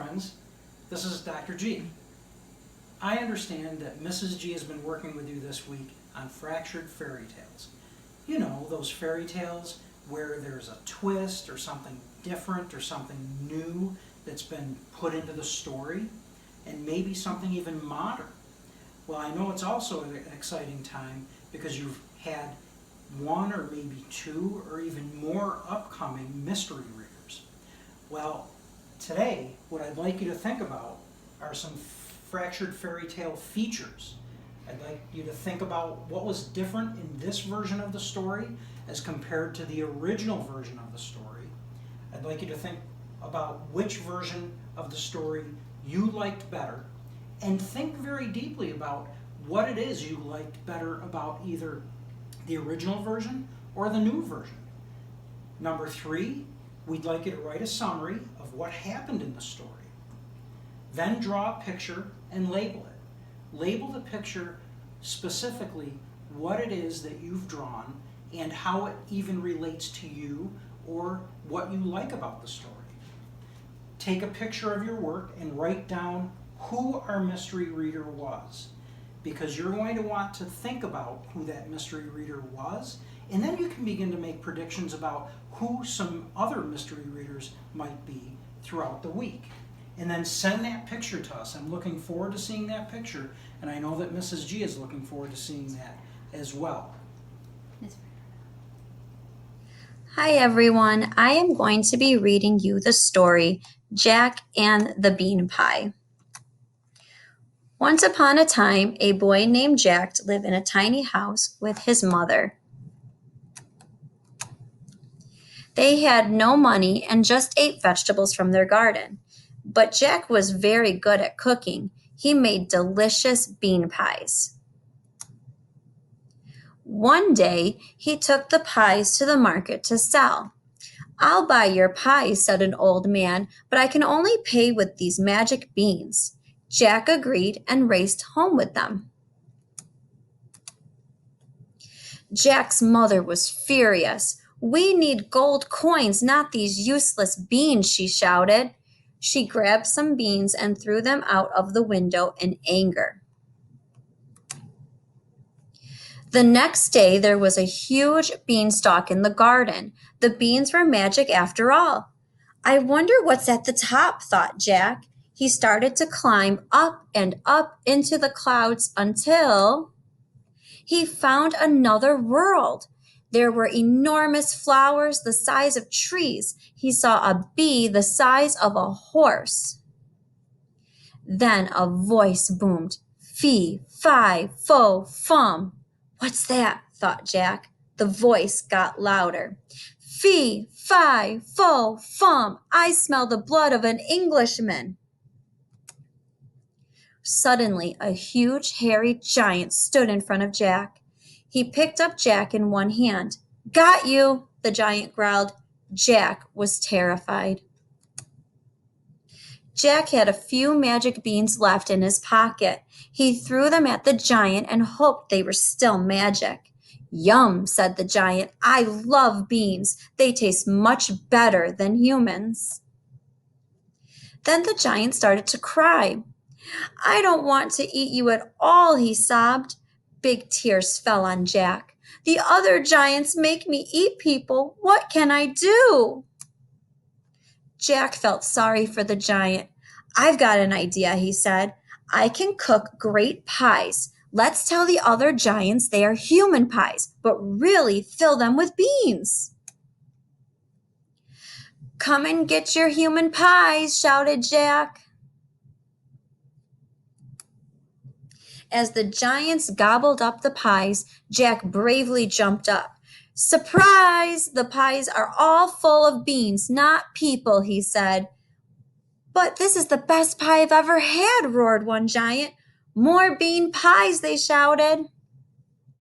friends, this is Dr. G. I understand that Mrs. G has been working with you this week on Fractured Fairy Tales. You know, those fairy tales where there's a twist or something different or something new that's been put into the story, and maybe something even modern. Well, I know it's also an exciting time because you've had one or maybe two or even more upcoming mystery readers. Well, today, what I'd like you to think about are some Fractured Fairy Tale features. I'd like you to think about what was different in this version of the story as compared to the original version of the story. I'd like you to think about which version of the story you liked better, and think very deeply about what it is you liked better about either the original version or the new version. Number 3, we'd like you to write a summary of what happened in the story. Then draw a picture and label it. Label the picture specifically what it is that you've drawn and how it even relates to you or what you like about the story. Take a picture of your work and write down who our mystery reader was, because you're going to want to think about who that mystery reader was, and then you can begin to make predictions about who some other mystery readers might be throughout the week. And then send that picture to us. I'm looking forward to seeing that picture, and I know that Mrs. G is looking forward to seeing that as well. Hi everyone, I am going to be reading you the story Jack and the Bean Pie. Once upon a time, a boy named Jack lived in a tiny house with his mother. They had no money and just ate vegetables from their garden. But Jack was very good at cooking. He made delicious bean pies. One day, he took the pies to the market to sell. "I'll buy your pies," said an old man, "but I can only pay with these magic beans." Jack agreed and raced home with them. Jack's mother was furious. "We need gold coins, not these useless beans," she shouted. She grabbed some beans and threw them out of the window in anger. The next day, there was a huge beanstalk in the garden. The beans were magic after all. "I wonder what's at the top," thought Jack. He started to climb up and up into the clouds until he found another world. There were enormous flowers the size of trees. He saw a bee the size of a horse. Then a voice boomed, "Fee, fi, fo, fum." "What's that?" thought Jack. The voice got louder. "Fee, fi, fo, fum. I smell the blood of an Englishman." Suddenly, a huge, hairy giant stood in front of Jack. He picked up Jack in one hand. "Got you," the giant growled. Jack was terrified. Jack had a few magic beans left in his pocket. He threw them at the giant and hoped they were still magic. "Yum," said the giant. "I love beans. They taste much better than humans." Then the giant started to cry. "I don't want to eat you at all," he sobbed. Big tears fell on Jack. "The other giants make me eat people. What can I do?" Jack felt sorry for the giant. "I've got an idea," he said. "I can cook great pies. Let's tell the other giants they are human pies, but really fill them with beans." "Come and get your human pies," shouted Jack. As the giants gobbled up the pies, Jack bravely jumped up. "Surprise! The pies are all full of beans, not people," he said. "But this is the best pie I've ever had," roared one giant. "More bean pies," they shouted.